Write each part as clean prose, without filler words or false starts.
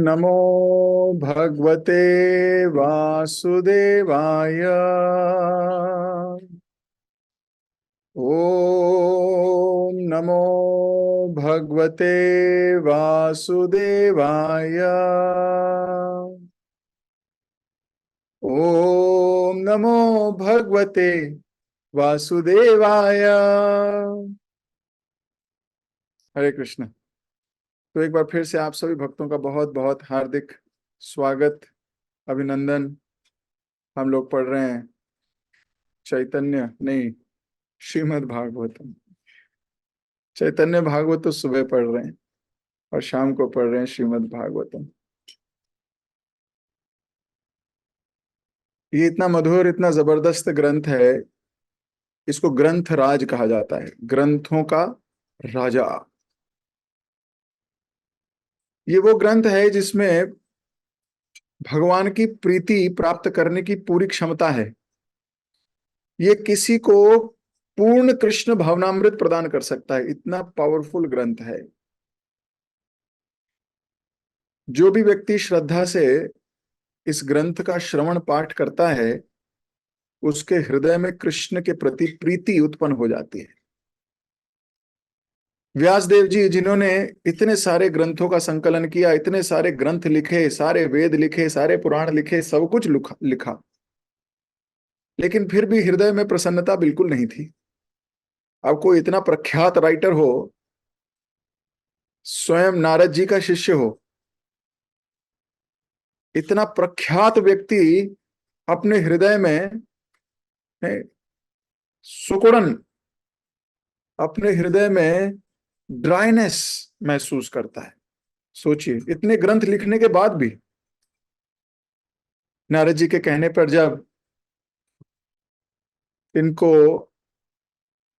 नमो भगवते वासुदेवाय। ओम नमो भगवते वासुदेवाय। ओम नमो भगवते वासुदेवाय। हरे कृष्ण। तो एक बार फिर से आप सभी भक्तों का बहुत बहुत हार्दिक स्वागत, अभिनंदन। हम लोग पढ़ रहे हैं चैतन्य नहीं, श्रीमद् भागवतम। चैतन्य भागवत तो सुबह पढ़ रहे हैं और शाम को पढ़ रहे हैं श्रीमद् भागवतम। ये इतना मधुर, इतना जबरदस्त ग्रंथ है। इसको ग्रंथ राज कहा जाता है, ग्रंथों का राजा। ये वो ग्रंथ है जिसमें भगवान की प्रीति प्राप्त करने की पूरी क्षमता है। ये किसी को पूर्ण कृष्ण भावनामृत प्रदान कर सकता है, इतना पावरफुल ग्रंथ है। जो भी व्यक्ति श्रद्धा से इस ग्रंथ का श्रवण पाठ करता है, उसके हृदय में कृष्ण के प्रति प्रीति उत्पन्न हो जाती है। व्यासदेव जी, जिन्होंने इतने सारे ग्रंथों का संकलन किया, इतने सारे ग्रंथ लिखे, सारे वेद लिखे, सारे पुराण लिखे, सब कुछ लिखा, लेकिन फिर भी हृदय में प्रसन्नता बिल्कुल नहीं थी। अब कोई इतना प्रख्यात राइटर हो, स्वयं नारद जी का शिष्य हो, इतना प्रख्यात व्यक्ति अपने हृदय में सुकुड़न, अपने हृदय में ड्राइनेस महसूस करता है। सोचिए, इतने ग्रंथ लिखने के बाद भी नारद जी के कहने पर जब इनको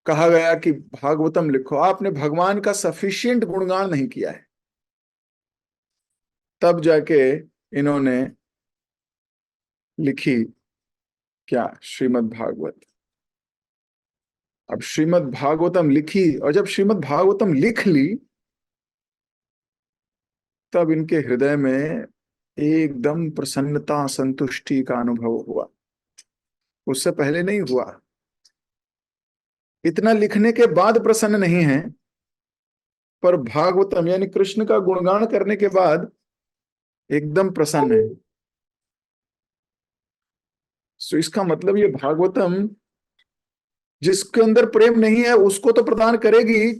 कहा गया कि भागवतम लिखो, आपने भगवान का सफिशिएंट गुणगान नहीं किया है, तब जाके इन्होंने लिखी क्या, श्रीमद् भागवत। अब श्रीमद् भागवतम लिखी, और जब श्रीमद् भागवतम लिख ली, तब इनके हृदय में एकदम प्रसन्नता, संतुष्टि का अनुभव हुआ। उससे पहले नहीं हुआ। इतना लिखने के बाद प्रसन्न नहीं है, पर भागवतम यानी कृष्ण का गुणगान करने के बाद एकदम प्रसन्न है। तो इसका मतलब ये भागवतम जिसके अंदर प्रेम नहीं है उसको तो प्रदान करेगी,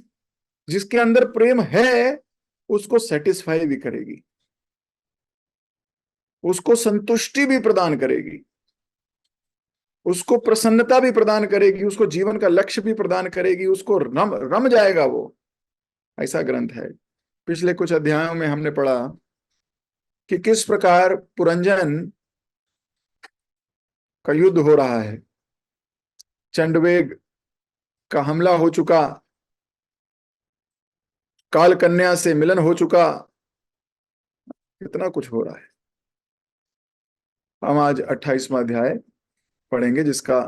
जिसके अंदर प्रेम है उसको सेटिस्फाई भी करेगी, उसको संतुष्टि भी प्रदान करेगी, उसको प्रसन्नता भी प्रदान करेगी, उसको जीवन का लक्ष्य भी प्रदान करेगी, उसको रम रम जाएगा वो। ऐसा ग्रंथ है। पिछले कुछ अध्यायों में हमने पढ़ा कि किस प्रकार पुरंजन का युद्ध हो रहा है, चंडवेग का हमला हो चुका, काल कन्या से मिलन हो चुका, इतना कुछ हो रहा है। हम आज 28वां अध्याय पढ़ेंगे, जिसका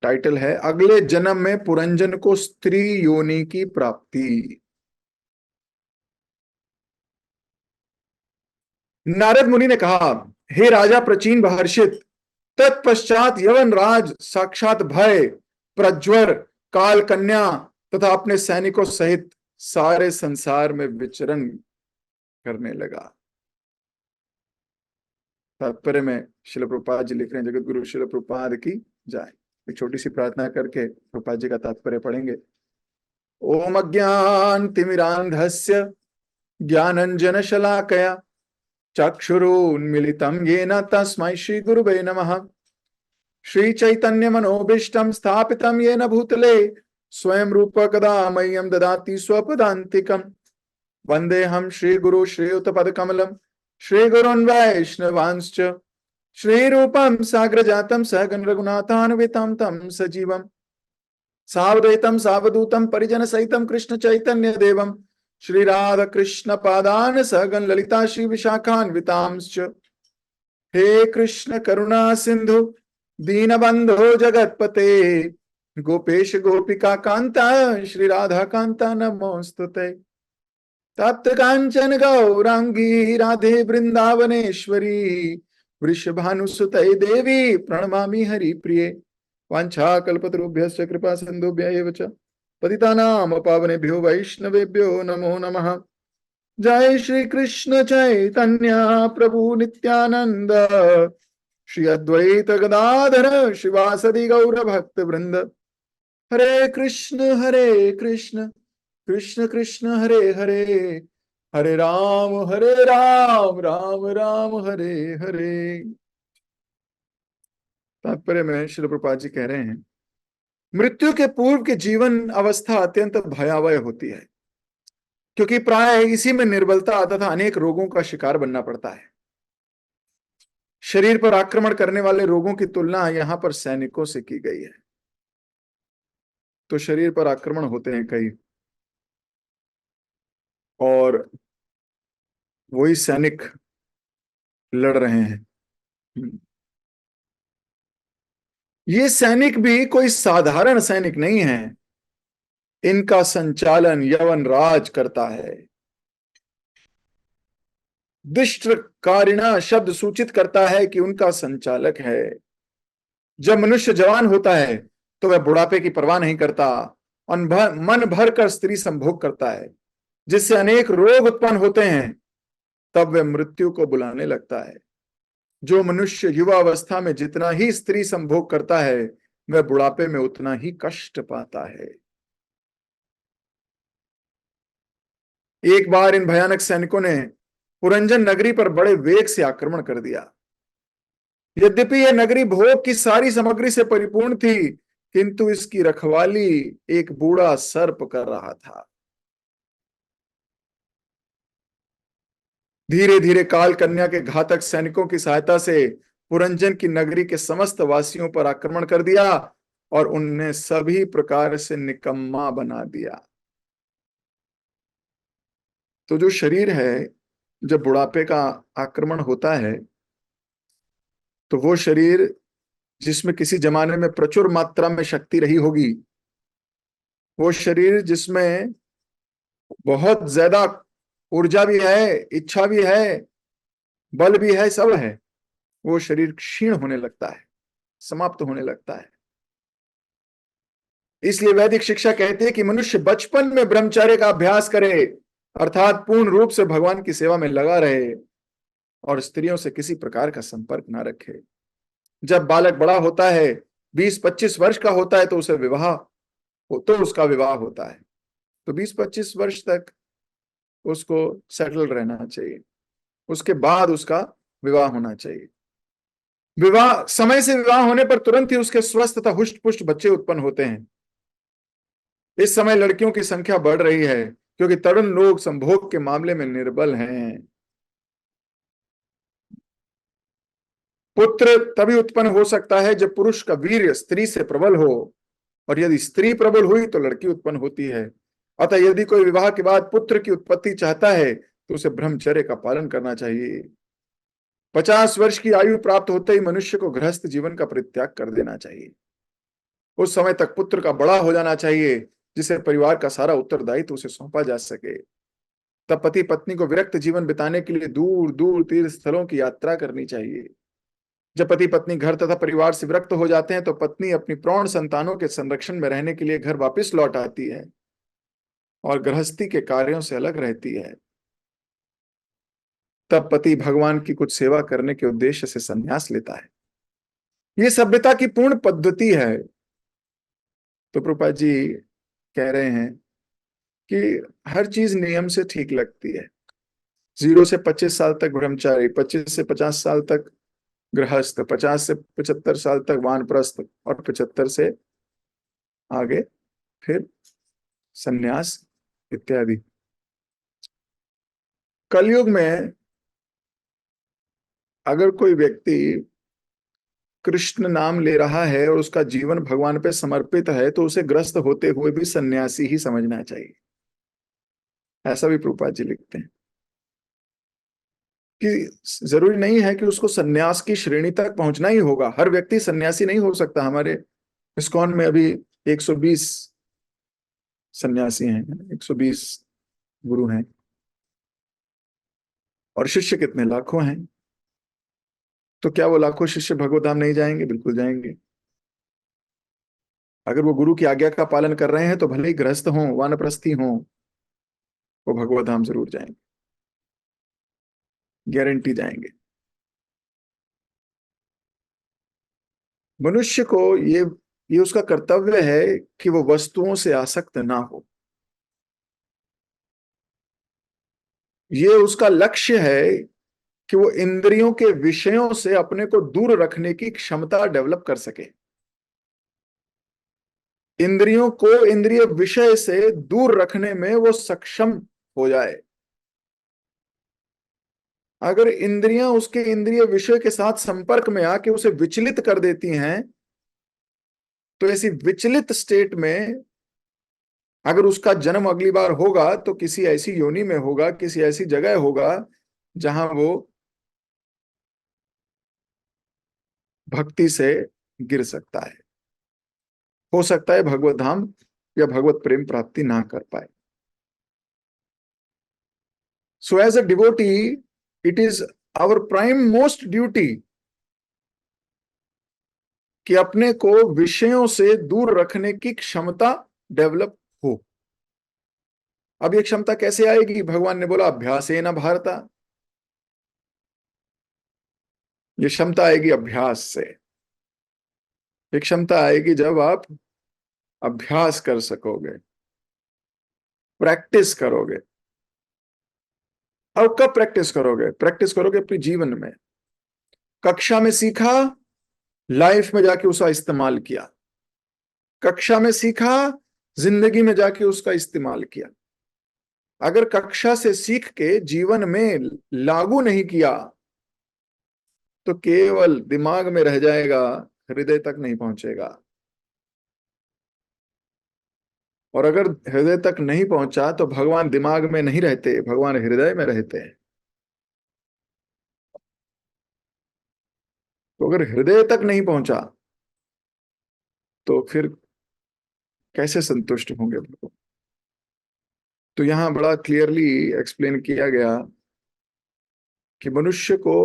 टाइटल है अगले जन्म में पुरंजन को स्त्री योनि की प्राप्ति। नारद मुनि ने कहा, हे राजा प्रचीन महर्षित, तत्पश्चात यवन राज साक्षात भय, प्रज्वर, काल कन्या तथा अपने सैनिकों सहित सारे संसार में विचरण करने लगा। तात्पर्य में शिल प्रभुपाद जी लिख रहे हैं, जगत गुरु शिल प्रभुपाद की जाए। एक छोटी सी प्रार्थना करके प्रभुपाद जी का तात्पर्य पढ़ेंगे। ओम अज्ञान तिमिरांधस्य ज्ञानंजन शलाकया चक्षुरुन्मिलितं येन तस्मै श्री गुरुवे नमः। श्री चैतन्य मनोभीष्टं स्थापितं येन भूतले स्वयं रूप कदा मह्यं ददाति स्वपदान्तिकम्। वन्देऽहं श्री गुरु श्रीयुतपदकमलं श्री गुरुन् वैष्णवांश्च श्रीरूपं साग्रजातं सहगण रघुनाथान्वितं तं सजीवं सावधूतं सावधूतं परिजन सहितं कृष्ण चैतन्य देवं श्री राधा कृष्ण पादान सहगण ललिता श्री विशाखान्वितांश्च। हे कृष्ण करुणा सिंधु दीनबंधो जगतपते गोपेश गोपिका कांता श्री राधा कांता नमोस्तुते। तप्त कांचन गौरांगी राधे वृंदावनेश्वरी वृषभानुसुते देवी प्रणमामि हरिप्रिये। वाञ्छाकल्पतरुभ्यश्च कृपा सिन्धुभ्य एव च पतितानां पावनेभ्यो वैष्णवेभ्यो नमो नमः। जय श्री कृष्ण चैतन्य प्रभु नित्यानंद श्री अद्वैत गदाधर शिवासदि गौर भक्त वृंद। हरे कृष्ण कृष्ण कृष्ण हरे हरे, हरे राम राम राम हरे हरे। तात्पर्य में श्रील प्रभुपाद जी कह रहे हैं, मृत्यु के पूर्व की जीवन अवस्था अत्यंत भयावह होती है, क्योंकि प्राय इसी में निर्बलता तथा अनेक रोगों का शिकार बनना पड़ता है। शरीर पर आक्रमण करने वाले रोगों की तुलना यहां पर सैनिकों से की गई है। तो शरीर पर आक्रमण होते हैं कई, और वही सैनिक लड़ रहे हैं। ये सैनिक भी कोई साधारण सैनिक नहीं है, इनका संचालन यवन राज करता है। दुष्ट कारिणा शब्द सूचित करता है कि उनका संचालक है। जब मनुष्य जवान होता है तो वह बुढ़ापे की परवाह नहीं करता और मन भर कर स्त्री संभोग करता है, जिससे अनेक रोग उत्पन्न होते हैं। तब वह मृत्यु को बुलाने लगता है। जो मनुष्य युवा अवस्था में जितना ही स्त्री संभोग करता है, वह बुढ़ापे में उतना ही कष्ट पाता है। एक बार इन भयानक सैनिकों ने पुरंजन नगरी पर बड़े वेग से आक्रमण कर दिया। यद्यपि यह नगरी भोग की सारी सामग्री से परिपूर्ण थी, किंतु इसकी रखवाली एक बूढ़ा सर्प कर रहा था। धीरे धीरे काल कन्या के घातक सैनिकों की सहायता से पुरंजन की नगरी के समस्त वासियों पर आक्रमण कर दिया और उन्हें सभी प्रकार से निकम्मा बना दिया। तो जो शरीर है, जब बुढ़ापे का आक्रमण होता है, तो वो शरीर जिसमें किसी जमाने में प्रचुर मात्रा में शक्ति रही होगी, वो शरीर जिसमें बहुत ज्यादा ऊर्जा भी है, इच्छा भी है, बल भी है, सब है, वो शरीर क्षीण होने लगता है, समाप्त होने लगता है। इसलिए वैदिक शिक्षा कहती है कि मनुष्य बचपन में ब्रह्मचर्य का अभ्यास करे, अर्थात पूर्ण रूप से भगवान की सेवा में लगा रहे और स्त्रियों से किसी प्रकार का संपर्क ना रखे। जब बालक बड़ा होता है, 20-25 वर्ष का होता है, तो उसका विवाह होता है। तो 20-25 वर्ष तक उसको सेटल रहना चाहिए, उसके बाद उसका विवाह होना चाहिए। समय से विवाह होने पर तुरंत ही उसके स्वस्थ तथा हुष्ट पुष्ट बच्चे उत्पन्न होते हैं। इस समय लड़कियों की संख्या बढ़ रही है, क्योंकि तरुण लोग संभोग के मामले में निर्बल हैं। पुत्र तभी उत्पन्न हो सकता है जब पुरुष का वीर्य स्त्री से प्रबल हो, और यदि स्त्री प्रबल हुई तो लड़की उत्पन्न होती है। अतः यदि कोई विवाह के बाद पुत्र की उत्पत्ति चाहता है तो उसे ब्रह्मचर्य का पालन करना चाहिए। 50 वर्ष की आयु प्राप्त होते ही मनुष्य को गृहस्थ जीवन का परित्याग कर देना चाहिए। उस समय तक पुत्र का बड़ा हो जाना चाहिए, जिसे परिवार का सारा उत्तरदायित्व उसे सौंपा जा सके। तब पति पत्नी को विरक्त जीवन बिताने के लिए दूर दूर तीर्थ स्थलों की यात्रा करनी चाहिए। जब पति पत्नी घर तथा परिवार से विरक्त हो जाते हैं, तो पत्नी अपनी प्रौढ़ संतानों के संरक्षण में रहने के लिए घर वापस लौट आती है और गृहस्थी के कार्यों से अलग रहती है। तब पति भगवान की कुछ सेवा करने के उद्देश्य से संन्यास लेता है। यह सभ्यता की पूर्ण पद्धति है। तो प्रभुपाद जी कह रहे हैं कि हर चीज नियम से ठीक लगती है। 0 से 25 साल तक ब्रह्मचारी, 25 से 50 साल तक गृहस्थ, 50 से 75 साल तक वानप्रस्थ, और 75 से आगे फिर संन्यास इत्यादि। कलयुग में अगर कोई व्यक्ति कृष्ण नाम ले रहा है और उसका जीवन भगवान पे समर्पित है, तो उसे ग्रस्त होते हुए भी सन्यासी ही समझना चाहिए। ऐसा भी प्रभुपाद जी लिखते हैं कि जरूरी नहीं है कि उसको सन्यास की श्रेणी तक पहुंचना ही होगा। हर व्यक्ति सन्यासी नहीं हो सकता। हमारे इस्कॉन में अभी 120 सन्यासी हैं, 120 गुरु हैं। और शिष्य कितने लाखों हैं। तो क्या वो लाखों शिष्य भगवत धाम नहीं जाएंगे? बिल्कुल जाएंगे। अगर वो गुरु की आज्ञा का पालन कर रहे हैं तो भले ही गृहस्थ हों, वानप्रस्थी हों, वो भगवत धाम जरूर जाएंगे, गारंटी जाएंगे। मनुष्य को ये उसका कर्तव्य है कि वो वस्तुओं से आसक्त ना हो। ये उसका लक्ष्य है कि वो इंद्रियों के विषयों से अपने को दूर रखने की क्षमता डेवलप कर सके, इंद्रियों को इंद्रिय विषय से दूर रखने में वो सक्षम हो जाए। अगर इंद्रियां उसके इंद्रिय विषय के साथ संपर्क में आके उसे विचलित कर देती हैं, तो ऐसी विचलित स्टेट में अगर उसका जन्म अगली बार होगा तो किसी ऐसी योनि में होगा, किसी ऐसी जगह होगा जहां वो भक्ति से गिर सकता है। हो सकता है भगवत धाम या भगवत प्रेम प्राप्ति ना कर पाए। So as a devotee, it is our prime most duty कि अपने को विषयों से दूर रखने की क्षमता डेवलप हो। अब ये क्षमता कैसे आएगी? भगवान ने बोला अभ्यासेन भारता। ये क्षमता आएगी अभ्यास से। ये क्षमता आएगी जब आप अभ्यास कर सकोगे, प्रैक्टिस करोगे। और कब प्रैक्टिस करोगे? प्रैक्टिस करोगे अपने जीवन में। कक्षा में सीखा, लाइफ में जाके उसका इस्तेमाल किया। कक्षा में सीखा, जिंदगी में जाके उसका इस्तेमाल किया। अगर कक्षा से सीख के जीवन में लागू नहीं किया तो केवल दिमाग में रह जाएगा, हृदय तक नहीं पहुंचेगा। और अगर हृदय तक नहीं पहुंचा तो भगवान दिमाग में नहीं रहते, भगवान हृदय में रहते हैं। तो अगर हृदय तक नहीं पहुंचा तो फिर कैसे संतुष्ट होंगे भगवान? तो यहां बड़ा क्लियरली एक्सप्लेन किया गया कि मनुष्य को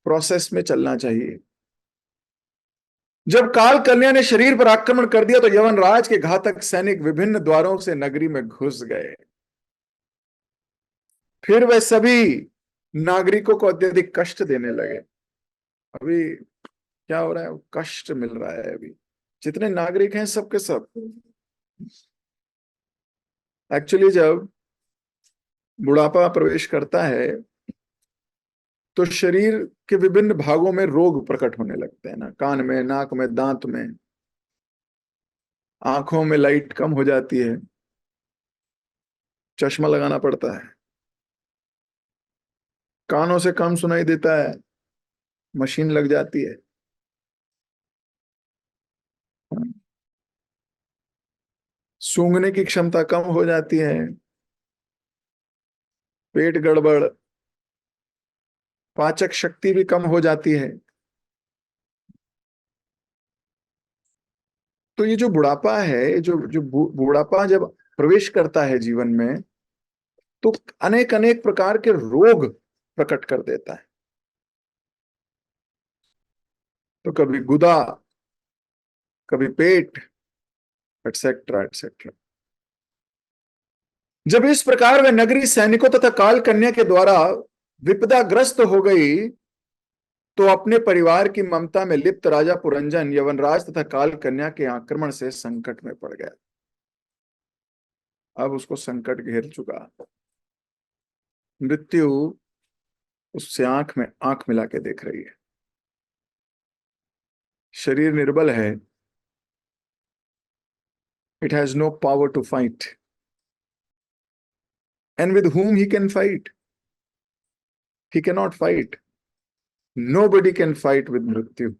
प्रोसेस में चलना चाहिए। जब काल कन्या ने शरीर पर आक्रमण कर दिया तो यवनराज के घातक सैनिक विभिन्न द्वारों से नगरी में घुस गए। फिर वे सभी नागरिकों को अत्यधिक कष्ट देने लगे। अभी क्या हो रहा है? कष्ट मिल रहा है अभी। जितने नागरिक हैं सबके सब, एक्चुअली जब बुढ़ापा प्रवेश करता है तो शरीर के विभिन्न भागों में रोग प्रकट होने लगते हैं ना, कान में, नाक में, दांत में, आंखों में लाइट कम हो जाती है, चश्मा लगाना पड़ता है। कानों से कम सुनाई देता है, मशीन लग जाती है। सूंघने की क्षमता कम हो जाती है, पेट गड़बड़, पाचक शक्ति भी कम हो जाती है। तो ये जो बुढ़ापा है, जो जो बुढ़ापा जब प्रवेश करता है जीवन में तो अनेक अनेक प्रकार के रोग प्रकट कर देता है। तो कभी गुदा, कभी पेट, एटसेट्रा एटसेट्रा। जब इस प्रकार वे नगरी सैनिकों तथा काल कन्या के द्वारा विपदाग्रस्त हो गई तो अपने परिवार की ममता में लिप्त राजा पुरंजन यवनराज तथा काल कन्या के आक्रमण से संकट में पड़ गया। अब उसको संकट घेर चुका। मृत्यु उससे आंख में आंख मिला के देख रही है। शरीर निर्बल है, it has no power to fight, and with whom he can fight? He cannot fight. Nobody can fight with मृत्यु।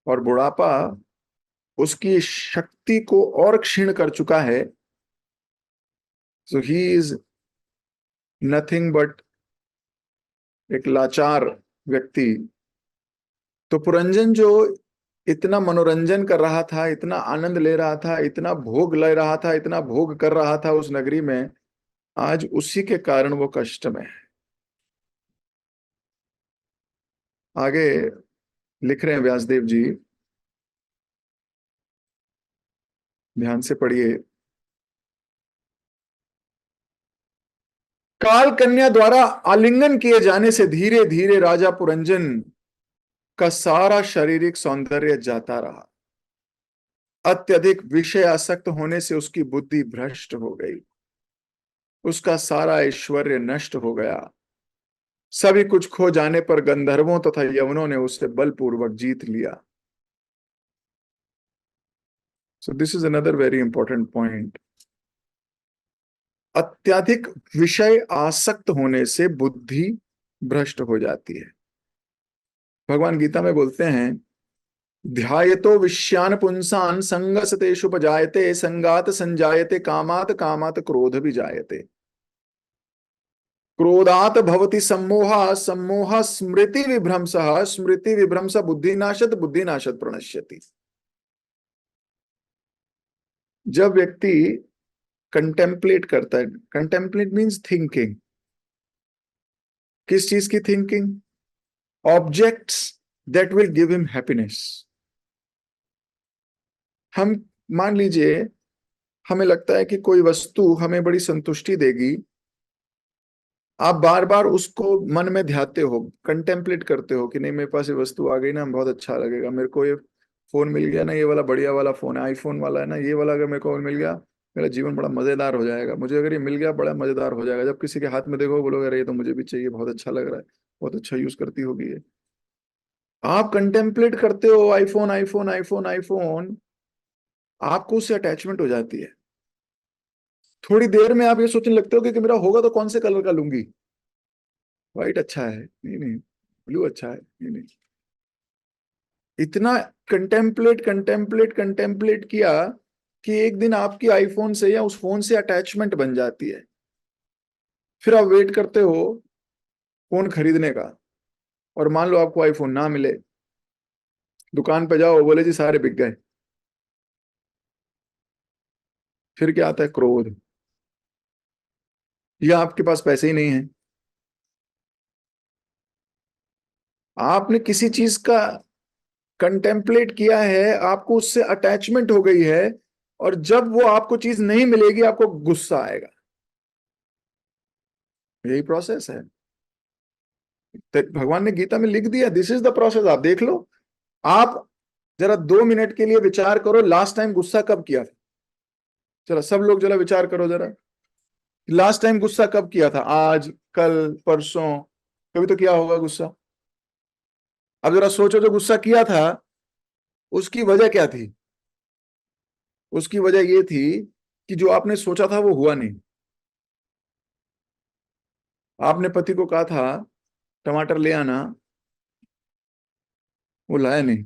और बुढ़ापा उसकी शक्ति को और क्षीण कर चुका है। सो ही इज नथिंग बट एक लाचार व्यक्ति। तो पुरंजन जो इतना मनोरंजन कर रहा था, इतना आनंद ले रहा था, इतना भोग ले रहा था, इतना भोग कर रहा था उस नगरी में, आज उसी के कारण वो कष्ट में है। आगे लिख रहे हैं व्यासदेव जी, ध्यान से पढ़िए। काल कन्या द्वारा आलिंगन किए जाने से धीरे धीरे राजा पुरंजन का सारा शारीरिक सौंदर्य जाता रहा। अत्यधिक विषय आसक्त होने से उसकी बुद्धि भ्रष्ट हो गई, उसका सारा ऐश्वर्य नष्ट हो गया। सभी कुछ खो जाने पर गंधर्वों तथा यवनों ने उसे बलपूर्वक जीत लिया। So this is another very important point. अत्यधिक विषय आसक्त होने से बुद्धि भ्रष्ट हो जाती है। भगवान गीता में बोलते हैं, ध्यायतो विषयान पुंसान संगसतेषुपजायते संगात संजायते कामात कामात क्रोध भी जायते क्रोधात भवति सम्मोह सम्मोह स्मृति विभ्रंश स्मृति विभ्रंश बुद्धिनाशत बुद्धिनाशत प्रणश्यति। जब व्यक्ति कंटेम्पलेट करता है, कंटेम्पलेट मीन्स थिंकिंग। किस चीज की thinking? Objects that will give him happiness. हम मान लीजिए, हमें लगता है कि कोई वस्तु हमें बड़ी संतुष्टि देगी, आप बार बार उसको मन में ध्याते हो, कंटेम्पलेट करते हो कि नहीं मेरे पास ये वस्तु आ गई ना, बहुत अच्छा लगेगा, मेरे को ये फोन मिल गया ना, ये वाला बढ़िया वाला फोन है, आईफोन वाला है ना, ये वाला अगर मेरे को मिल गया मेरा जीवन बड़ा मजेदार हो जाएगा, मुझे अगर ये मिल गया बड़ा मजेदार हो जाएगा। जब किसी के हाथ में देखो बोलोगे अरे ये तो मुझे भी चाहिए, बहुत अच्छा लग रहा है, बहुत अच्छा यूज करती होगी ये। आप कंटेम्पलेट करते हो आईफोन आईफोन आईफोन आईफोन, आपको उससे अटैचमेंट हो जाती है। थोड़ी देर में आप ये सोचने लगते हो कि मेरा होगा तो कौन से कलर का लूंगी, व्हाइट अच्छा है, नहीं नहीं ब्लू अच्छा है, नहीं नहीं। इतना कंटेम्पलेट कंटेम्पलेट कंटेम्पलेट किया कि एक दिन आपकी आईफोन से या उस फोन से अटैचमेंट बन जाती है। फिर आप वेट करते हो फोन खरीदने का, और मान लो आपको आईफोन ना मिले, दुकान पे जाओ बोले जी सारे बिक गए। फिर क्या आता है? क्रोध, या आपके पास पैसे ही नहीं है। आपने किसी चीज का कंटेम्पलेट किया है, आपको उससे अटैचमेंट हो गई है, और जब वो आपको चीज नहीं मिलेगी आपको गुस्सा आएगा। यही प्रोसेस है। तो भगवान ने गीता में लिख दिया, दिस इज द प्रोसेस, आप देख लो। आप जरा 2 मिनट के लिए विचार करो, लास्ट टाइम गुस्सा कब किया था? चलो सब लोग जरा विचार करो जरा, लास्ट टाइम गुस्सा कब किया था? आज, कल, परसों, कभी तो किया होगा गुस्सा। अब जरा सोचो, जो गुस्सा किया था उसकी वजह क्या थी? उसकी वजह ये थी कि जो आपने सोचा था वो हुआ नहीं। आपने पति को कहा था टमाटर ले आना, वो लाया नहीं।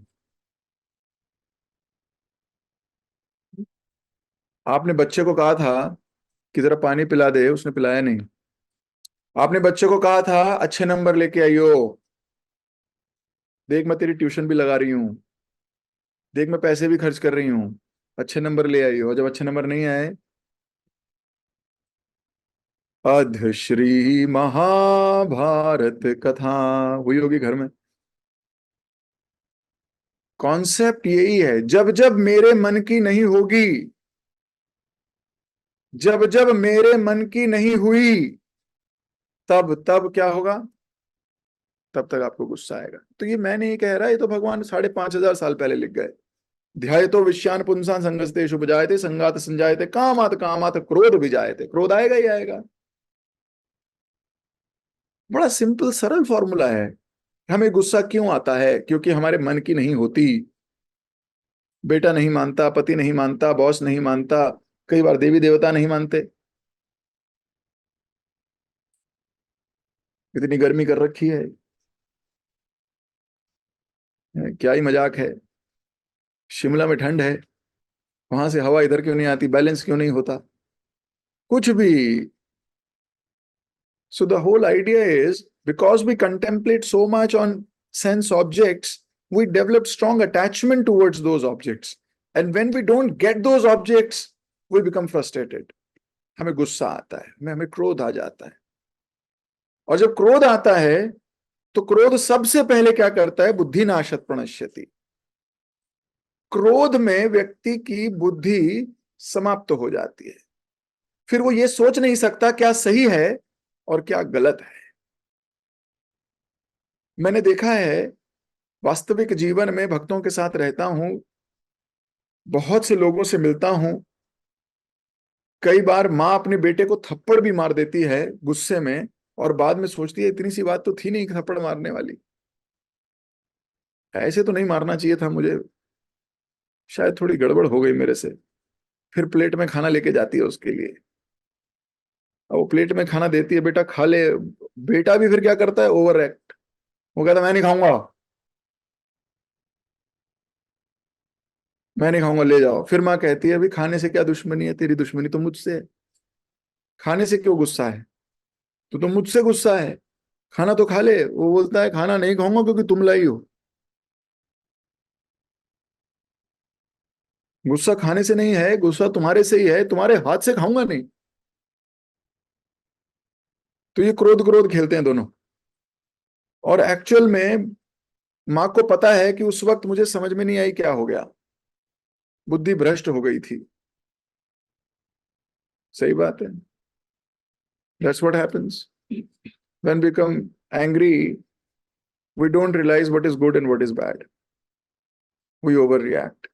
आपने बच्चे को कहा था कि जरा पानी पिला दे, उसने पिलाया नहीं। आपने बच्चे को कहा था अच्छे नंबर लेके आइयो, देख मैं तेरी ट्यूशन भी लगा रही हूँ, देख मैं पैसे भी खर्च कर रही हूँ, अच्छे नंबर ले आइयो। जब अच्छे नंबर नहीं आए, अध श्री महाभारत कथा हुई होगी घर में। कॉन्सेप्ट यही है, जब जब मेरे मन की नहीं होगी, जब जब मेरे मन की नहीं हुई, तब तब क्या होगा? तब तक आपको गुस्सा आएगा। तो ये मैं नहीं कह रहा, ये तो भगवान 5,500 साल पहले लिख गए। ध्यायतो विषयान पुंसान संगस्तेषु उपजायते संगात संजायते कामात कामात क्रोध भी जायते। क्रोध आएगा ही आएगा। बड़ा सिंपल सरल फॉर्मूला है। हमें गुस्सा क्यों आता है? क्योंकि हमारे मन की नहीं होती। बेटा नहीं मानता, पति नहीं मानता, बॉस नहीं मानता, कई बार देवी देवता नहीं मानते। इतनी गर्मी कर रखी है, क्या ही मजाक है। शिमला में ठंड है, वहां से हवा इधर क्यों नहीं आती? बैलेंस क्यों नहीं होता? कुछ भी। So the whole idea is, because we contemplate so much on sense objects, we develop strong attachment towards those objects. And when we don't get those objects, we become frustrated. हमें गुस्सा आता है, हमें क्रोध आ जाता है। और जब क्रोध आता है तो क्रोध सबसे पहले क्या करता है? बुद्धि नाशत प्रणश्यति। क्रोध में व्यक्ति की बुद्धि समाप्त हो जाती है। फिर वो ये सोच नहीं सकता क्या सही है और क्या गलत है। मैंने देखा है, वास्तविक जीवन में भक्तों के साथ रहता हूं, बहुत से लोगों से मिलता हूं। कई बार माँ अपने बेटे को थप्पड़ भी मार देती है गुस्से में, और बाद में सोचती है इतनी सी बात तो थी नहीं थप्पड़ मारने वाली, ऐसे तो नहीं मारना चाहिए था मुझे, शायद थोड़ी गड़बड़ हो गई मेरे से। फिर प्लेट में खाना लेके जाती है उसके लिए, अब वो प्लेट में खाना देती है, बेटा खा ले। बेटा भी फिर क्या करता है? Over act. वो कहता मैं नहीं खाऊंगा, मैं नहीं खाऊंगा, ले जाओ। फिर माँ कहती है अभी खाने से क्या दुश्मनी है तेरी? दुश्मनी तो मुझसे है। खाने से क्यों गुस्सा है? तो मुझसे गुस्सा है, खाना तो खा ले। वो बोलता है खाना नहीं खाऊंगा क्योंकि तुम लाई हो। गुस्सा खाने से नहीं है, गुस्सा तुम्हारे से ही है, तुम्हारे हाथ से खाऊंगा नहीं। तो ये क्रोध क्रोध खेलते हैं दोनों। और एक्चुअल में माँ को पता है कि उस वक्त मुझे समझ में नहीं आई क्या हो गया, बुद्धि भ्रष्ट हो गई थी। सही बात है। That's what happens when we become angry. We don't realize what is good and what is bad, we over react.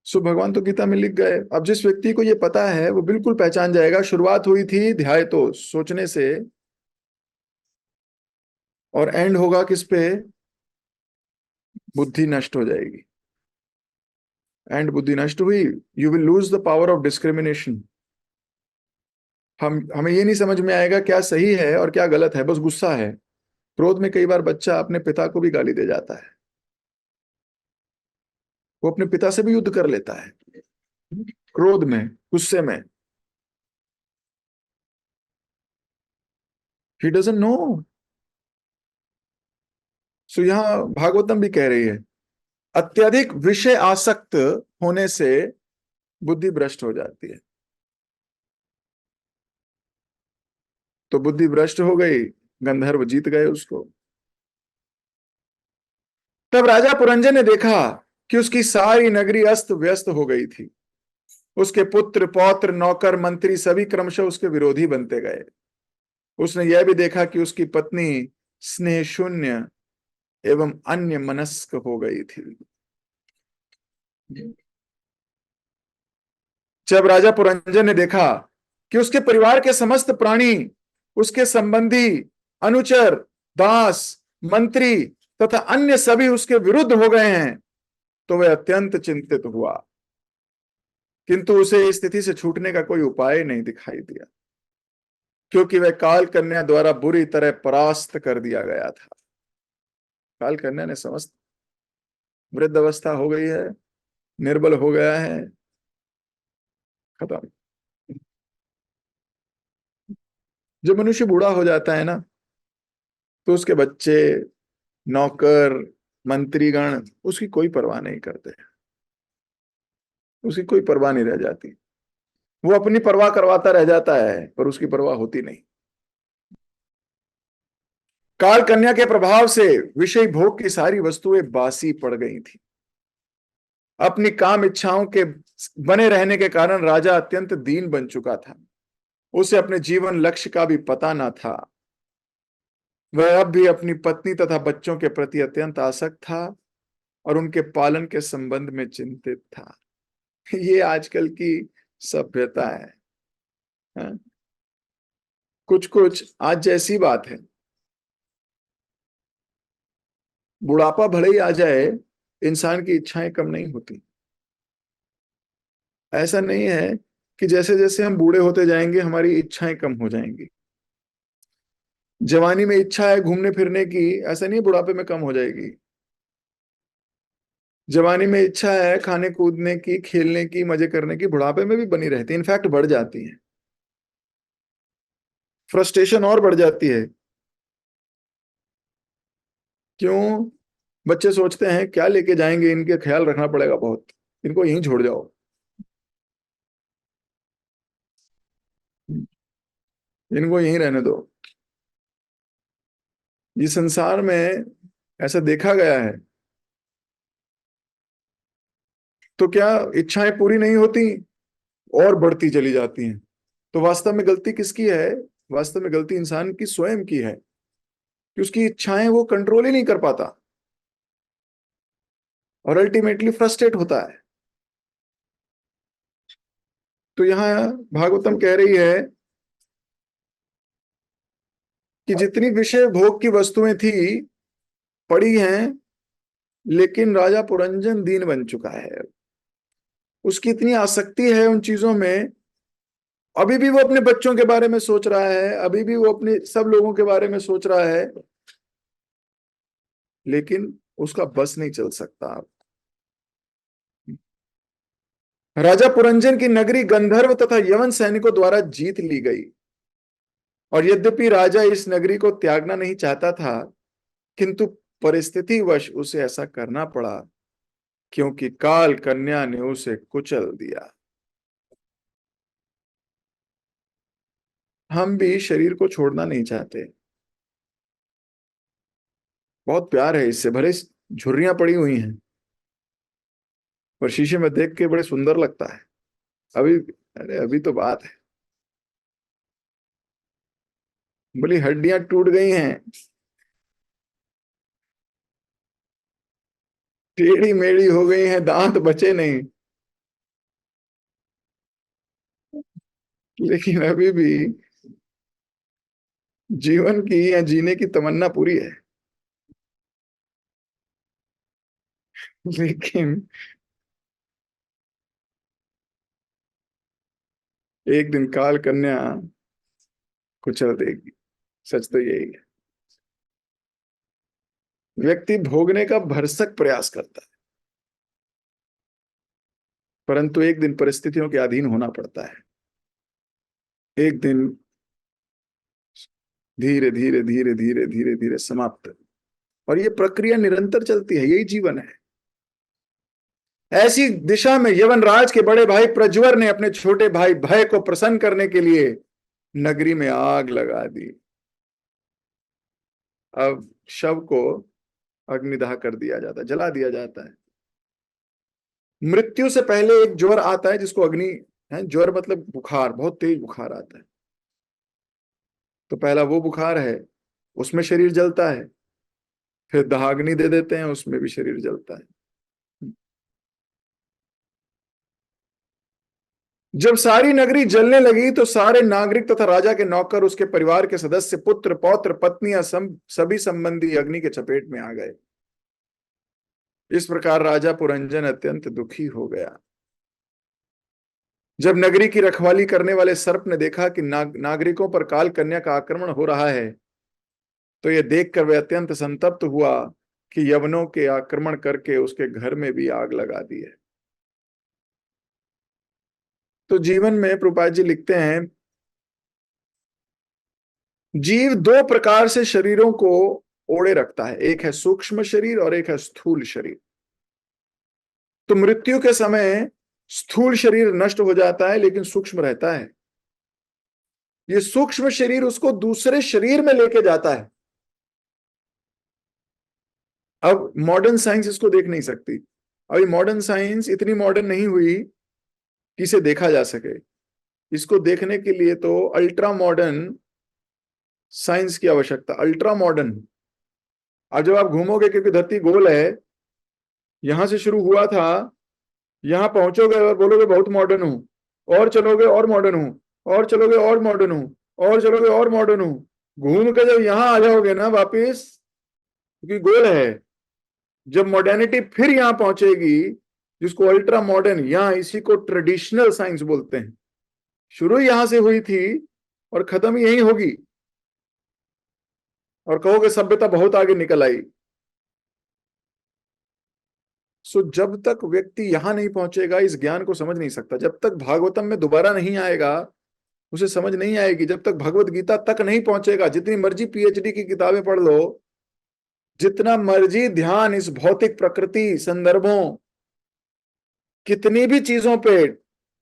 So भगवान तो गीता में लिख गए। अब जिस व्यक्ति को ये पता है वो बिल्कुल पहचान जाएगा, शुरुआत हुई थी ध्याय तो सोचने से, और एंड होगा किस पे? बुद्धि नष्ट हो जाएगी। एंड बुद्धि नष्ट हुई, you will lose the power of discrimination. हमें ये नहीं समझ में आएगा क्या सही है और क्या गलत है, बस गुस्सा है। क्रोध में कई बार बच्चा अपने पिता को भी गाली दे जाता है, वो अपने पिता से भी युद्ध कर लेता है क्रोध में, गुस्से में। He doesn't know. सो यहां भागवतम भी कह रही है अत्यधिक विषय आसक्त होने से बुद्धि भ्रष्ट हो जाती है। तो बुद्धि भ्रष्ट हो गई, गंधर्व जीत गए उसको। तब राजा पुरंजन ने देखा कि उसकी सारी नगरी अस्त व्यस्त हो गई थी। उसके पुत्र पौत्र नौकर मंत्री सभी क्रमशः उसके विरोधी बनते गए। उसने यह भी देखा कि उसकी पत्नी स्नेह शून्य एवं अन्य मनस्क हो गई थी। जब राजा पुरंजन ने देखा कि उसके परिवार के समस्त प्राणी, उसके संबंधी, अनुचर, दास, मंत्री तथा अन्य सभी उसके विरुद्ध हो गए हैं, तो वह अत्यंत चिंतित हुआ। किंतु उसे इस स्थिति से छूटने का कोई उपाय नहीं दिखाई दिया, क्योंकि वह काल कन्या द्वारा बुरी तरह परास्त कर दिया गया था। काल कन्या ने समस्त वृद्ध अवस्था हो गई है, निर्बल हो गया है, खत्म। जब मनुष्य बूढ़ा हो जाता है ना, तो उसके बच्चे, नौकर, मंत्रीगण उसकी कोई परवाह नहीं करते, उसकी कोई परवाह नहीं रह जाती। वो अपनी परवाह करवाता रह जाता है पर उसकी परवाह होती नहीं। काल कन्या के प्रभाव से विषय भोग की सारी वस्तुएं बासी पड़ गई थी। अपनी काम इच्छाओं के बने रहने के कारण राजा अत्यंत दीन बन चुका था। उसे अपने जीवन लक्ष्य का भी पता न था। वह अब भी अपनी पत्नी तथा बच्चों के प्रति अत्यंत आसक्त था और उनके पालन के संबंध में चिंतित था। ये आजकल की सभ्यता है, हाँ? कुछ कुछ आज जैसी बात है, बुढ़ापा भले ही आ जाए, इंसान की इच्छाएं कम नहीं होती। ऐसा नहीं है कि जैसे जैसे हम बूढ़े होते जाएंगे हमारी इच्छाएं कम हो जाएंगी। जवानी में इच्छा है घूमने फिरने की, ऐसा नहीं बुढ़ापे में कम हो जाएगी। जवानी में इच्छा है खाने कूदने की, खेलने की, मजे करने की, बुढ़ापे में भी बनी रहती है, इनफैक्ट बढ़ जाती है। फ्रस्ट्रेशन और बढ़ जाती है। क्यों? बच्चे सोचते हैं क्या लेके जाएंगे, इनके ख्याल रखना पड़ेगा बहुत, इनको यहीं छोड़ जाओ। इनको यहीं रहने दो। ये संसार में ऐसा देखा गया है। तो क्या इच्छाएं पूरी नहीं होती और बढ़ती चली जाती हैं? तो वास्तव में गलती किसकी है? वास्तव में गलती इंसान की स्वयं की है कि उसकी इच्छाएं वो कंट्रोल ही नहीं कर पाता और अल्टीमेटली फ्रस्ट्रेट होता है। तो यहां भागवतम कह रही है कि जितनी विषय भोग की वस्तुएं थी पड़ी हैं, लेकिन राजा पुरंजन दीन बन चुका है। उसकी इतनी आसक्ति है उन चीजों में, अभी भी वो अपने बच्चों के बारे में सोच रहा है, अभी भी वो अपने सब लोगों के बारे में सोच रहा है, लेकिन उसका बस नहीं चल सकता। राजा पुरंजन की नगरी गंधर्व तथा यवन सैनिकों द्वारा जीत ली गई, और यद्यपि राजा इस नगरी को त्यागना नहीं चाहता था, किंतु परिस्थितिवश उसे ऐसा करना पड़ा, क्योंकि काल कन्या ने उसे कुचल दिया। हम भी शरीर को छोड़ना नहीं चाहते। बहुत प्यार है इससे, भले झुर्रियां पड़ी हुई हैं, पर शीशे में देख के बड़े सुंदर लगता है। अभी, अरे अभी तो बात है, बोली हड्डियां टूट गई हैं, टेढ़ी मेढ़ी हो गई हैं, दांत बचे नहीं, लेकिन अभी भी जीवन की या जीने की तमन्ना पूरी है। लेकिन एक दिन काल कन्या कुचल देगी। सच तो यही है। व्यक्ति भोगने का भरसक प्रयास करता है, परंतु एक दिन परिस्थितियों के अधीन होना पड़ता है। एक दिन धीरे धीरे धीरे धीरे धीरे धीरे समाप्त। और ये प्रक्रिया निरंतर चलती है, यही जीवन है। ऐसी दिशा में यवनराज के बड़े भाई प्रज्वर ने अपने छोटे भाई भय को प्रसन्न करने के लिए नगरी में आग लगा दी। अब शव को अग्निदाह कर दिया जाता है, जला दिया जाता है। मृत्यु से पहले एक ज्वर आता है जिसको अग्नि है। ज्वर मतलब बुखार, बहुत तेज बुखार आता है। तो पहला वो बुखार है, उसमें शरीर जलता है। फिर दहाग्नि दे देते हैं, उसमें भी शरीर जलता है। जब सारी नगरी जलने लगी तो सारे नागरिक तथा राजा के नौकर, उसके परिवार के सदस्य, पुत्र पौत्र पत्नियां, सभी संबंधी अग्नि के चपेट में आ गए। इस प्रकार राजा पुरंजन अत्यंत दुखी हो गया। जब नगरी की रखवाली करने वाले सर्प ने देखा कि नागरिकों पर काल कन्या का आक्रमण हो रहा है, तो यह देखकर वह अत्यंत संतप्त हुआ कि यवनों के आक्रमण करके उसके घर में भी आग लगा दी है। तो जीवन में प्रभुपाद जी लिखते हैं, जीव दो प्रकार से शरीरों को ओढ़े रखता है, एक है सूक्ष्म शरीर और एक है स्थूल शरीर। तो मृत्यु के समय स्थूल शरीर नष्ट हो जाता है, लेकिन सूक्ष्म रहता है। ये सूक्ष्म शरीर उसको दूसरे शरीर में लेके जाता है। अब मॉडर्न साइंस इसको देख नहीं सकती। अभी मॉडर्न साइंस इतनी मॉडर्न नहीं हुई कि इसे देखा जा सके। इसको देखने के लिए तो अल्ट्रा मॉडर्न साइंस की आवश्यकता, अल्ट्रा मॉडर्न। अब जब आप घूमोगे, क्योंकि धरती गोल है, यहां से शुरू हुआ था, यहां पहुंचोगे और बोलोगे बहुत मॉडर्न हूं, और चलोगे और मॉडर्न हूं, और चलोगे और मॉडर्न हूं, और चलोगे और मॉडर्न हूं। घूम के जब यहां आ जाओगे ना वापिस, क्योंकि गोल है, जब मॉडर्निटी फिर यहां पहुंचेगी, जिसको अल्ट्रा मॉडर्न, यहां इसी को ट्रेडिशनल साइंस बोलते हैं। शुरू यहां से हुई थी और खत्म यही होगी। और कहोगे सभ्यता बहुत आगे निकल आई। सो जब तक व्यक्ति यहां नहीं पहुंचेगा, इस ज्ञान को समझ नहीं सकता। जब तक भागवतम में दोबारा नहीं आएगा, उसे समझ नहीं आएगी। जब तक भगवत गीता तक नहीं पहुंचेगा, जितनी मर्जी पीएचडी की किताबें पढ़ लो, जितना मर्जी ध्यान इस भौतिक प्रकृति, संदर्भों, कितनी भी चीजों पे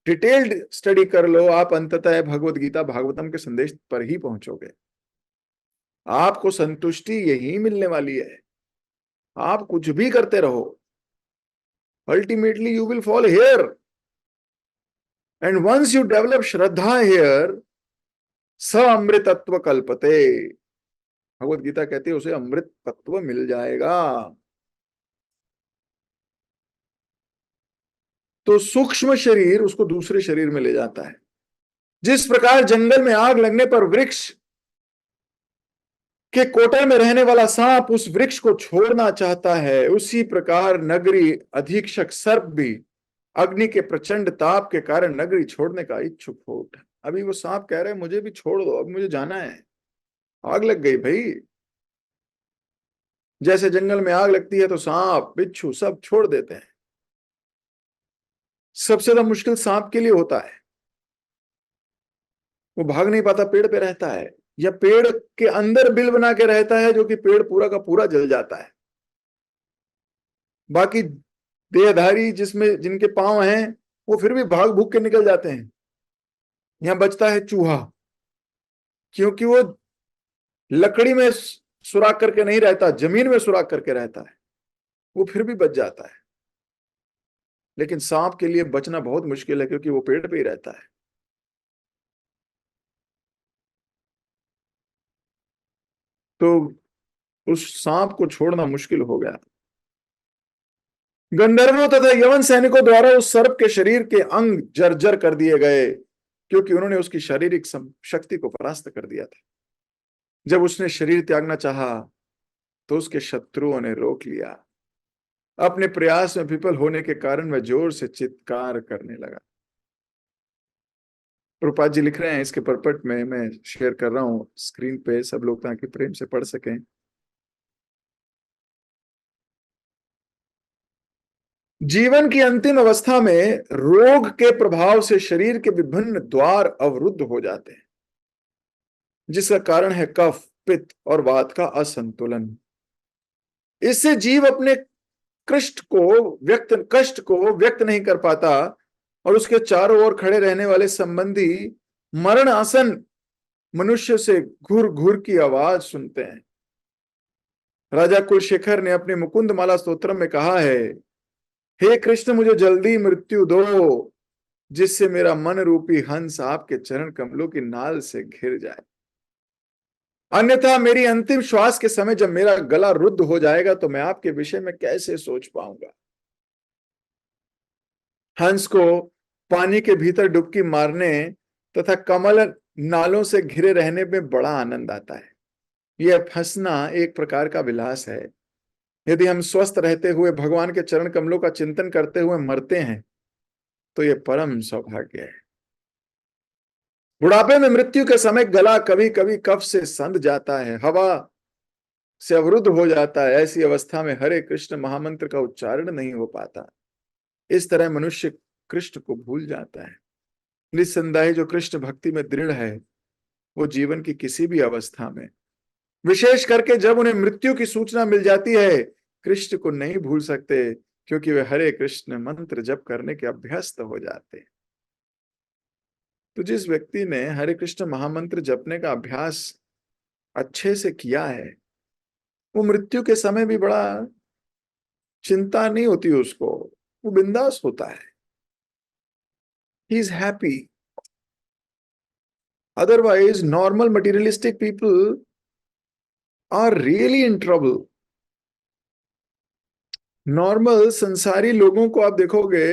डिटेल्ड स्टडी कर लो आप, अंततः भगवत गीता भागवतम के संदेश पर ही पहुंचोगे। आपको संतुष्टि यही मिलने वाली है। आप कुछ भी करते रहो, ultimately you will fall here, and once you develop श्रद्धा हियर, स अमृतत्व कल्पते। भगवत गीता कहती है उसे अमृत तत्व मिल जाएगा। तो सूक्ष्म शरीर उसको दूसरे शरीर में ले जाता है। जिस प्रकार जंगल में आग लगने पर वृक्ष के कोटर में रहने वाला सांप उस वृक्ष को छोड़ना चाहता है, उसी प्रकार नगरी अधीक्षक सर्प भी अग्नि के प्रचंड ताप के कारण नगरी छोड़ने का इच्छुक हो उठा। अभी वो सांप कह रहे हैं मुझे भी छोड़ दो, अब मुझे जाना है, आग लग गई भाई। जैसे जंगल में आग लगती है तो सांप बिच्छू सब छोड़ देते हैं। सबसे ज्यादा मुश्किल सांप के लिए होता है, वो भाग नहीं पाता, पेड़ पे रहता है, या पेड़ के अंदर बिल बना के रहता है, जो कि पेड़ पूरा का पूरा जल जाता है। बाकी देहधारी जिसमें जिनके पांव हैं वो फिर भी भाग भूग के निकल जाते हैं। यहां बचता है चूहा, क्योंकि वो लकड़ी में सुराख करके नहीं रहता, जमीन में सुराख करके रहता है, वो फिर भी बच जाता है। लेकिन सांप के लिए बचना बहुत मुश्किल है, क्योंकि वो पेड़ पे ही रहता है। तो उस सांप को छोड़ना मुश्किल हो गया। गंधर्वों तथा यवन सैनिकों द्वारा उस सर्प के शरीर के अंग जर्जर कर दिए गए, क्योंकि उन्होंने उसकी शारीरिक शक्ति को परास्त कर दिया था। जब उसने शरीर त्यागना चाहा तो उसके शत्रुओं ने रोक लिया। अपने प्रयास में विफल होने के कारण वह जोर से चित्कार करने लगा। प्रभुपाद जी लिख रहे हैं, इसके परपट में मैं शेयर कर रहा हूं स्क्रीन पे, सब लोग ताकि प्रेम से पढ़ सकें। जीवन की अंतिम अवस्था में रोग के प्रभाव से शरीर के विभिन्न द्वार अवरुद्ध हो जाते हैं, जिसका कारण है कफ, पित्त और वात का असंतुलन। इससे जीव अपने कष्ट को व्यक्त नहीं कर पाता, और उसके चारों ओर खड़े रहने वाले संबंधी मरण आसन मनुष्य से घुर घुर की आवाज सुनते हैं। राजा कुलशेखर ने अपने मुकुंद माला स्तोत्र में कहा है, हे कृष्ण मुझे जल्दी मृत्यु दो, जिससे मेरा मन रूपी हंस आपके चरण कमलों की नाल से घिर जाए। अन्यथा मेरी अंतिम श्वास के समय जब मेरा गला रुद्ध हो जाएगा तो मैं आपके विषय में कैसे सोच पाऊंगा। हंस को पानी के भीतर डुबकी मारने तथा कमल नालों से घिरे रहने में बड़ा आनंद आता है। यह फंसना एक प्रकार का विलास है। यदि हम स्वस्थ रहते हुए भगवान के चरण कमलों का चिंतन करते हुए मरते हैं तो यह परम सौभाग्य है। बुढ़ापे में मृत्यु के समय गला कभी कभी कफ से संध जाता है, हवा से अवरुद्ध हो जाता है। ऐसी अवस्था में हरे कृष्ण महामंत्र का उच्चारण नहीं हो पाता। इस तरह मनुष्य कृष्ण को भूल जाता है। निस्संदेह जो कृष्ण भक्ति में दृढ़ है वो जीवन की किसी भी अवस्था में, विशेष करके जब उन्हें मृत्यु की सूचना मिल जाती है, कृष्ण को नहीं भूल सकते, क्योंकि वे हरे कृष्ण मंत्र जप करने के अभ्यस्त हो जाते हैं। तो जिस व्यक्ति ने हरे कृष्ण महामंत्र जपने का अभ्यास अच्छे से किया है, वो मृत्यु के समय भी बड़ा चिंता नहीं होती उसको, वो बिंदास होता है। He is happy. Otherwise, normal materialistic people are really in trouble. Normal संसारी लोगों को आप देखोगे,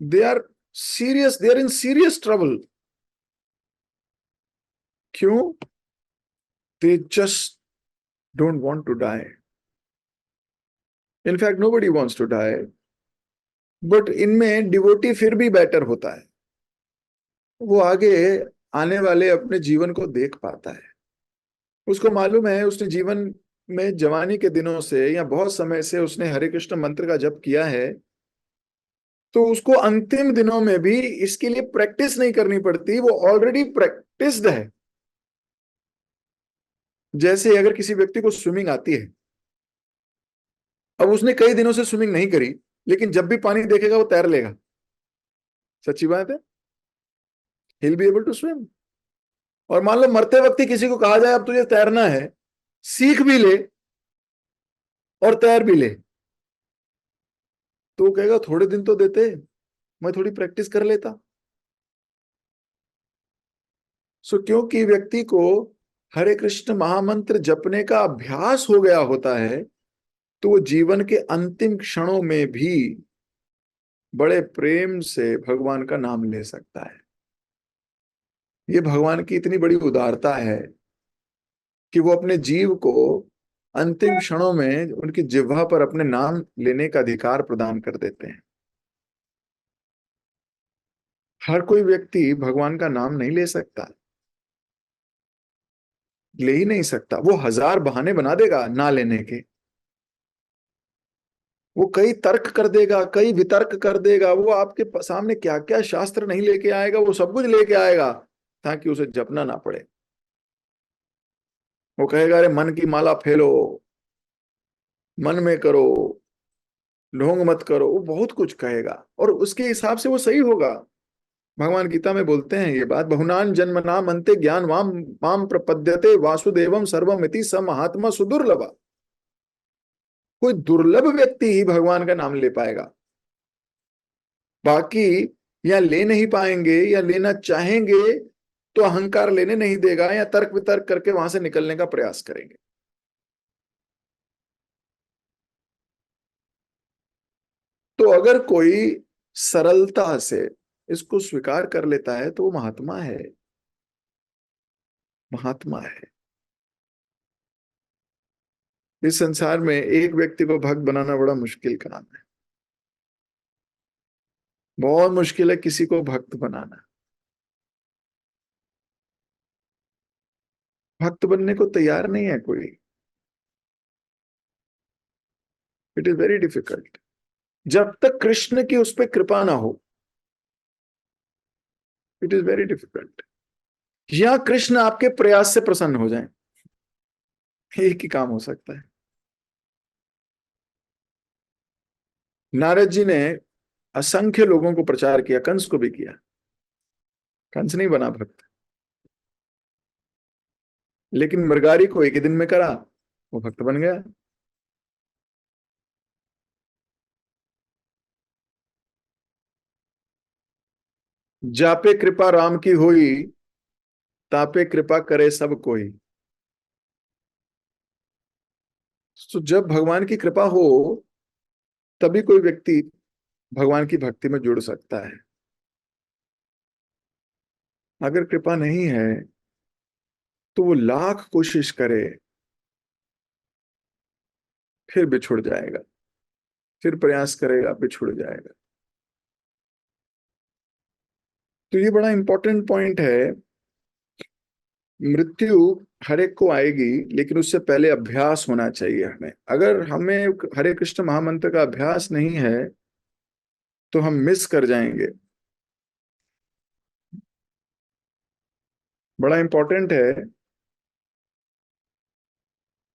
they are serious, they are in serious trouble. क्यों? They just don't want to die. In fact nobody wants to die, but इनमें devotee फिर भी better होता है। वो आगे आने वाले अपने जीवन को देख पाता है। उसको मालूम है उसने जीवन में जवानी के दिनों से या बहुत समय से उसने हरे कृष्ण मंत्र का जप किया है, तो उसको अंतिम दिनों में भी इसके लिए प्रैक्टिस नहीं करनी पड़ती, वो ऑलरेडी प्रैक्टिस्ड है। जैसे अगर किसी व्यक्ति को स्विमिंग आती है, अब उसने कई दिनों से स्विमिंग नहीं करी, लेकिन जब भी पानी देखेगा वो तैर लेगा। सच्ची बात है, he will be able to swim. और मान लो मरते वक्त ही किसी को कहा जाए अब तुझे तैरना है, सीख भी ले और तैर भी ले, तो वो कहेगा थोड़े दिन तो देते, मैं थोड़ी प्रैक्टिस कर लेता। सो क्योंकि व्यक्ति को हरे कृष्ण महामंत्र जपने का अभ्यास हो गया होता है, तो वो जीवन के अंतिम क्षणों में भी बड़े प्रेम से भगवान का नाम ले सकता है। ये भगवान की इतनी बड़ी उदारता है कि वो अपने जीव को अंतिम क्षणों में उनकी जिह्वा पर अपने नाम लेने का अधिकार प्रदान कर देते हैं। हर कोई व्यक्ति भगवान का नाम नहीं ले सकता, ले ही नहीं सकता। वो हजार बहाने बना देगा ना लेने के, वो कई तर्क कर देगा, कई वितर्क कर देगा, वो आपके सामने क्या क्या शास्त्र नहीं लेके आएगा, वो सब कुछ लेके आएगा ताकि उसे जपना ना पड़े। वो कहेगा अरे मन की माला फेलो, मन में करो, ढोंग मत करो, वो बहुत कुछ कहेगा और उसके हिसाब से वो सही होगा। भगवान गीता में बोलते हैं ये बात, बहुनान जन्म नाम अंते ज्ञान वाम माम प्रपद्यते वासुदेवम सर्वमिति स महात्मा सुदुर्लभा। कोई दुर्लभ व्यक्ति ही भगवान का नाम ले पाएगा, बाकी या ले नहीं पाएंगे या लेना चाहेंगे तो अहंकार लेने नहीं देगा या तर्क वितर्क करके वहां से निकलने का प्रयास करेंगे। तो अगर कोई सरलता से इसको स्वीकार कर लेता है तो वो महात्मा है, महात्मा है। इस संसार में एक व्यक्ति को भक्त बनाना बड़ा मुश्किल काम है, बहुत मुश्किल है किसी को भक्त बनाना। भक्त बनने को तैयार नहीं है कोई, इट इज वेरी डिफिकल्ट। जब तक कृष्ण की उस पर कृपा ना हो, इट इज वेरी डिफिकल्ट। या कृष्ण आपके प्रयास से प्रसन्न हो जाए, एक ही काम हो सकता है। नारद जी ने असंख्य लोगों को प्रचार किया, कंस को भी किया, कंस नहीं बना भक्त, लेकिन मृगारी को एक ही दिन में करा, वो भक्त बन गया। जापे कृपा राम की होई, तापे कृपा करे सब कोई। तो जब भगवान की कृपा हो तभी कोई व्यक्ति भगवान की भक्ति में जुड़ सकता है। अगर कृपा नहीं है तो वो लाख कोशिश करे फिर बिछुड़ जाएगा, फिर प्रयास करेगा बिछुड़ जाएगा। तो ये बड़ा इंपॉर्टेंट पॉइंट है। मृत्यु हर एक को आएगी, लेकिन उससे पहले अभ्यास होना चाहिए हमें। अगर हमें हरे कृष्ण महामंत्र का अभ्यास नहीं है तो हम मिस कर जाएंगे। बड़ा इंपॉर्टेंट है,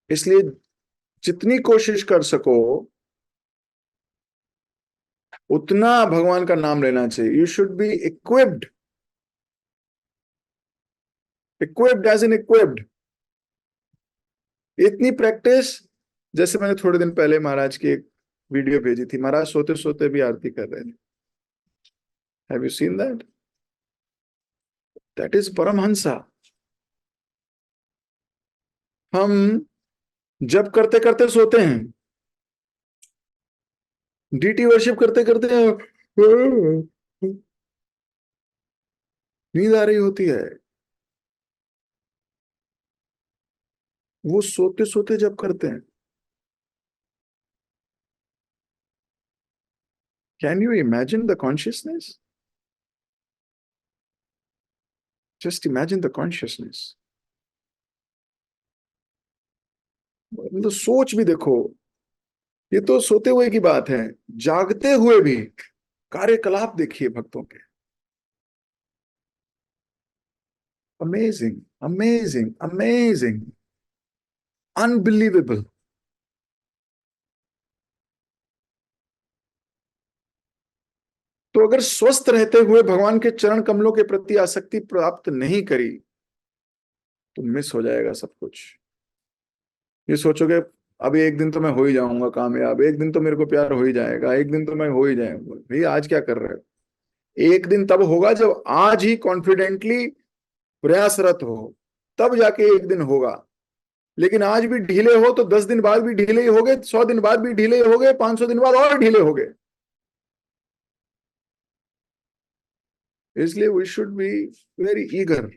इसलिए जितनी कोशिश कर सको उतना भगवान का नाम लेना चाहिए। You should be equipped, equipped as in equipped. इतनी प्रैक्टिस, जैसे मैंने थोड़े दिन पहले महाराज की एक वीडियो भेजी थी, महाराज सोते सोते भी आरती कर रहे थे। Have you seen that? That is Paramahansa. हम जब करते करते सोते हैं, डीटी वर्शिप करते करते नींद आ रही होती है। वो सोते सोते जब करते हैं, can you imagine the consciousness? Just imagine the consciousness. मतलब सोच भी देखो, ये तो सोते हुए की बात है, जागते हुए भी कार्यकलाप देखिए भक्तों के। Amazing, amazing, amazing, unbelievable. तो अगर स्वस्थ रहते हुए भगवान के चरण कमलों के प्रति आसक्ति प्राप्त नहीं करी तो मिस हो जाएगा सब कुछ। ये सोचोगे अभी एक दिन तो मैं हो ही जाऊंगा कामयाब, एक दिन तो मेरे को प्यार हो ही जाएगा, एक दिन तो मैं हो ही जाऊंगा। भैया आज क्या कर रहे हो? एक दिन तब होगा जब आज ही कॉन्फिडेंटली प्रयासरत हो, तब जाके एक दिन होगा। लेकिन आज भी ढीले हो तो 10 दिन बाद भी ढीले ही होगे, 100 दिन बाद भी ढीले ही होगे, 500 दिन बाद और ढीले होगे। इसलिए we should be very eager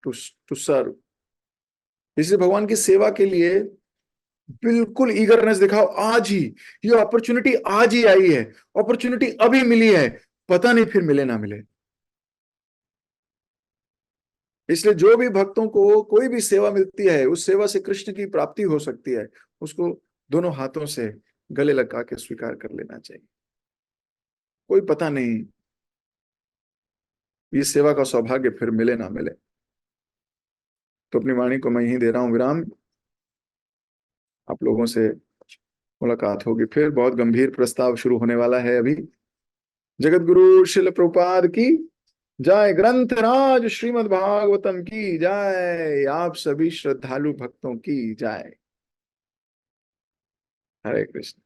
to to serve. इसलिए भगवान की सेवा के लिए बिल्कुल ईगरनेस दिखाओ आज ही। ये अपॉर्चुनिटी आज ही आई है, अपॉर्चुनिटी अभी मिली है, पता नहीं फिर मिले ना मिले। इसलिए जो भी भक्तों को कोई भी सेवा मिलती है, उस सेवा से कृष्ण की प्राप्ति हो सकती है, उसको दोनों हाथों से गले लगा के स्वीकार कर लेना चाहिए। कोई पता नहीं ये सेवा का सौभाग्य फिर मिले ना मिले। तो अपनी वाणी को मैं यहीं दे रहा हूं विराम। आप लोगों से मुलाकात होगी फिर। बहुत गंभीर प्रस्ताव शुरू होने वाला है अभी। जगत गुरु शिल प्रभुपाद की जय, ग्रंथ राज श्रीमद् भागवतम की जय, आप सभी श्रद्धालु भक्तों की जय। हरे कृष्ण।